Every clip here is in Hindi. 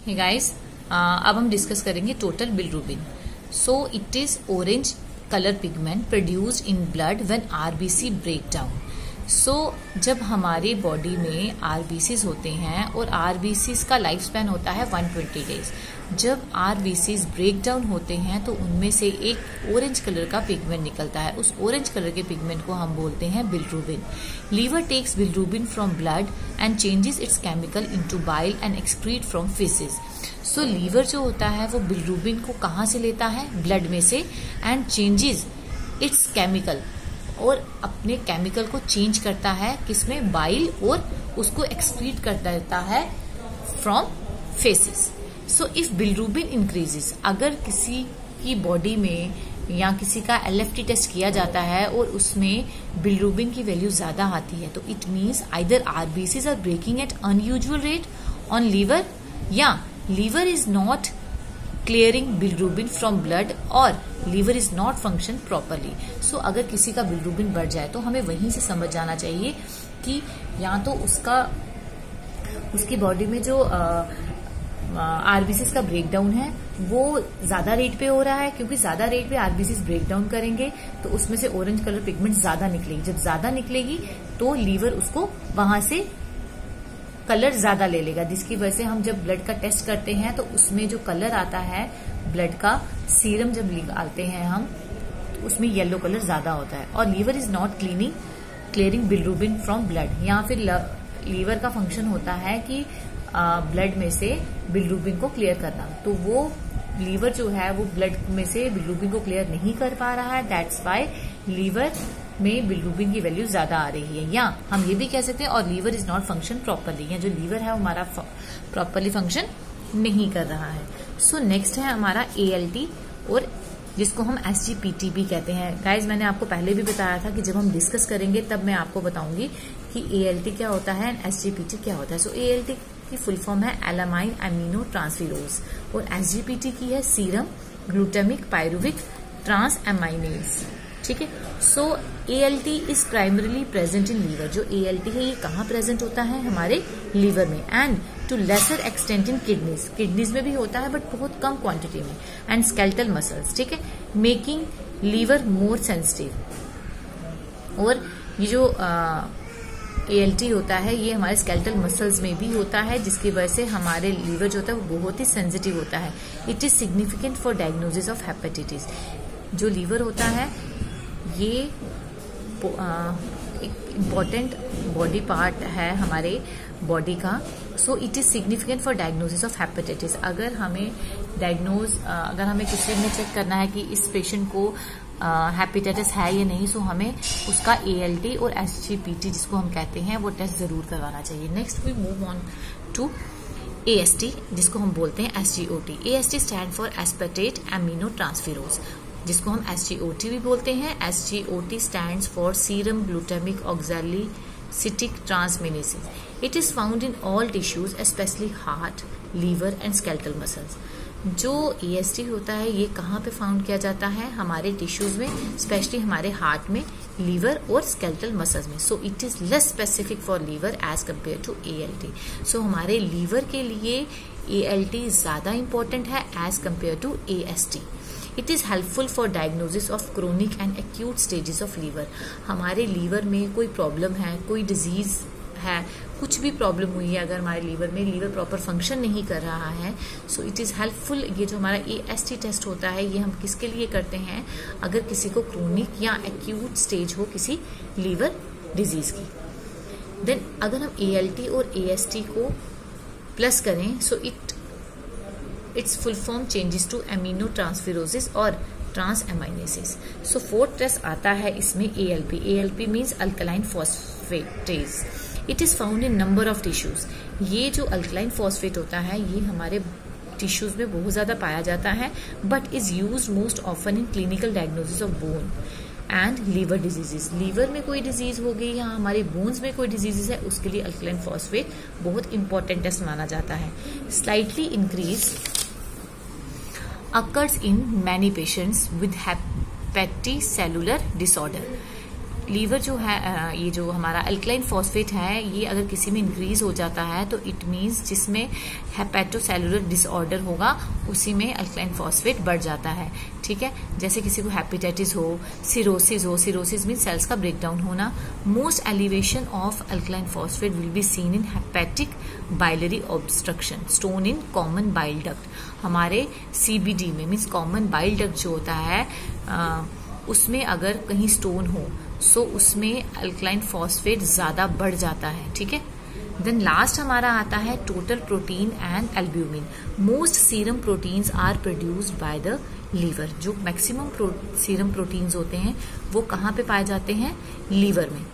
हे गाइस, अब हम डिस्कस करेंगे total bilirubin. So it is orange colour pigment produced in blood when RBC break down. So जब हमारी बॉडी में आरबीसीज होते हैं और आरबीसीज का लाइफ स्पैन होता है 120 डेज, जब आरबीसीज ब्रेक डाउन होते हैं तो उनमें से एक ऑरेंज कलर का पिगमेंट निकलता है। उस ऑरेंज कलर के पिगमेंट को हम बोलते हैं bilirubin. Liver takes bilirubin from blood and changes its chemical into bile and excrete from faeces. So liver जो होता है वो बिलिरुबिन को कहाँ से लेता है? ब्लड में से, एंड चेंजेस इट्स केमिकल, और अपने केमिकल को चेंज करता है किसमें? बाइल, और उसको एक्सक्रीट कर देता है from faeces. So if bilirubin increases, अगर किसी की बॉडी में या किसी का एलएफटी टेस्ट किया जाता है और उसमें बिलिरुबिन की वैल्यू ज्यादा आती है, तो it means either RBCs are breaking at unusual rate on liver, या liver is not clearing bilirubin from blood, और liver is not function properly. So अगर किसी का बिलिरुबिन बढ़ जाए तो हमें वहीं से समझ जाना चाहिए कि या तो उसकी बॉडी में जो आरबीसीज का ब्रेकडाउन है वो ज्यादा रेट पे हो रहा है, क्योंकि ज्यादा रेट पे आरबीसीज ब्रेकडाउन करेंगे तो उसमें से ऑरेंज कलर पिगमेंट ज्यादा निकलेगी। जब ज्यादा निकलेगी तो लीवर उसको वहां से कलर ज्यादा ले लेगा, जिसकी वजह से हम जब ब्लड का टेस्ट करते हैं तो उसमें जो कलर आता है ब्लड का, सीरम जब निकालते हैं हम, तो उसमें येलो कलर ज्यादा होता है। और liver is not clearing bilirubin from blood, या फिर लीवर का फंक्शन होता है कि ब्लड में से बिलिरुबिन को क्लियर करना, तो वो लीवर जो है वो ब्लड में से बिलिरुबिन को क्लियर नहीं कर पा रहा है। दैट्स वाई लीवर में बिलिरुबिन की वैल्यू ज्यादा आ रही है। या हम ये भी कह सकते हैं और liver is not function properly, या जो लीवर है वो हमारा प्रॉपरली फंक्शन नहीं कर रहा है। सो नेक्स्ट है हमारा एएलटी, और जिसको हम एसजीपीटी भी कहते हैं। गाइज, मैंने आपको पहले भी बताया था कि जब हम डिस्कस करेंगे तब मैं आपको बताऊंगी कि एएलटी क्या होता है एंड एसजीपीटी क्या होता है। सो एएलटी की फुल फॉर्म है एलामाइन एमिनो ट्रांसफेरोज, और एसजीपीटी की है serum glutamic pyruvic transaminase. ठीक है। So ALT is primarily present in liver. जो एएलटी है ये कहाँ प्रेजेंट होता है? हमारे लीवर में, and to lesser extent in kidneys. Kidneys में भी होता है बट बहुत कम क्वांटिटी में, एंड स्केलेटल मसल्स। ठीक है, मेकिंग लीवर मोर सेंसिटिव। और ये जो एएलटी होता है ये हमारे स्केलेटल मसल्स में भी होता है, जिसकी वजह से हमारे लीवर जो होता है वो बहुत ही सेंसिटिव होता है। It is significant for diagnosis of hepatitis. जो लीवर होता है ये एक इम्पॉर्टेंट बॉडी पार्ट है हमारे बॉडी का। सो it is significant for diagnosis of hepatitis. अगर हमें किसी में चेक करना है कि इस पेशेंट को हेपेटाइटिस है या नहीं, सो हमें उसका एएलटी और एसजीपीटी जिसको हम कहते हैं वो टेस्ट जरूर करवाना चाहिए। Next we move on to AST, जिसको हम बोलते हैं SGOT. AST stand for aspartate amino transferase, जिसको हम एसजीओटी भी बोलते हैं। SGOT stands for serum glutamic oxaloacetic transaminases. It is found in all tissues specially heart, liver and skeletal muscles. जो एएसटी होता है ये कहाँ पे फाउंड किया जाता है? हमारे टिश्यूज में, स्पेशली हमारे हार्ट में, लीवर और स्केलेटल मसल्स में। So it is less specific for liver as compare to ALT. So हमारे लीवर के लिए एएलटी ज्यादा इंपॉर्टेंट है as compare to AST. It is helpful for diagnosis of chronic and acute stages of liver. हमारे लीवर में कोई प्रॉब्लम है, कोई डिजीज है, कुछ भी प्रॉब्लम हुई है, अगर हमारे लीवर में लीवर प्रॉपर फंक्शन नहीं कर रहा है, सो इट इज हेल्पफुल। ये जो हमारा एएसटी टेस्ट होता है ये हम किसके लिए करते हैं? अगर किसी को क्रोनिक या एक्यूट स्टेज हो किसी लीवर डिजीज की। देन अगर हम एएलटी और एएसटी को प्लस करें, so it's full form changes to amino transferases और transaminases. So fourth test आता है इसमें ALP. ALP means alkaline phosphatase. It is found in number of tissues. ये जो अल्कलाइन फॉस्फेट होता है ये हमारे टिश्यूज में बहुत ज्यादा पाया जाता है, but is used most often in clinical diagnosis of bone and liver diseases. Liver में कोई डिजीज हो गई या हमारे बोन्स में कोई डिजीजेस है, उसके लिए अल्कलाइन फॉस्फेट बहुत इंपॉर्टेंट टेस्ट माना जाता है। Slightly increase occurs in many patients with hepatocellular disorder. Liver जो है ये जो हमारा अल्कलाइन फॉस्फेट है, ये अगर किसी में इंक्रीज हो जाता है तो इट मीन्स जिसमें हेपेटोसेलुलर डिसऑर्डर होगा उसी में अल्कलाइन फॉस्फेट बढ़ जाता है। ठीक है, जैसे किसी को हेपेटाइटिस हो, सिरोसिस मीन सेल्स का ब्रेकडाउन होना। Most elevation of alkaline phosphate will be seen in hepatic biliary obstruction, stone in common bile duct. हमारे CBD में मीन्स कॉमन बाइल डक्ट जो होता है उसमें अगर कहीं स्टोन हो सो उसमें अल्कलाइन फॉस्फेट ज्यादा बढ़ जाता है। ठीक है, देन लास्ट हमारा आता है total protein and albumin. Most serum proteins are produced by the liver. जो मैक्सिमम सीरम प्रोटीन्स होते हैं वो कहाँ पे पाए जाते हैं? लीवर में।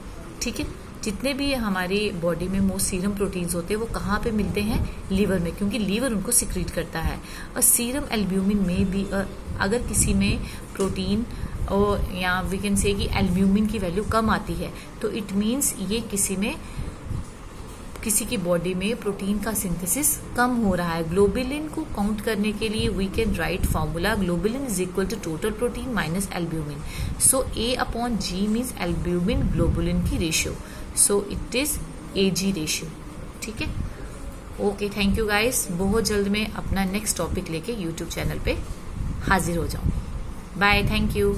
ठीक है, जितने भी हमारी बॉडी में मोस्ट सीरम प्रोटीन्स होते हैं वो कहाँ पे मिलते हैं? लीवर में, क्योंकि लीवर उनको सिक्रीट करता है। और सीरम एल्ब्यूमिन में भी अगर किसी में प्रोटीन और या वी कैन से कि एल्ब्यूमिन की वैल्यू कम आती है तो इट मीन्स ये किसी की बॉडी में प्रोटीन का सिंथेसिस कम हो रहा है। ग्लोबुलिन को काउंट करने के लिए we can write formula globulin is equal to total protein minus albumin. So A/G means albumin globulin की ratio, so it is AG ratio. ठीक है, ओके, थैंक यू गाइस। बहुत जल्द मैं अपना नेक्स्ट टॉपिक लेके यूट्यूब चैनल पे हाजिर हो जाऊंगी। Bye, thank you.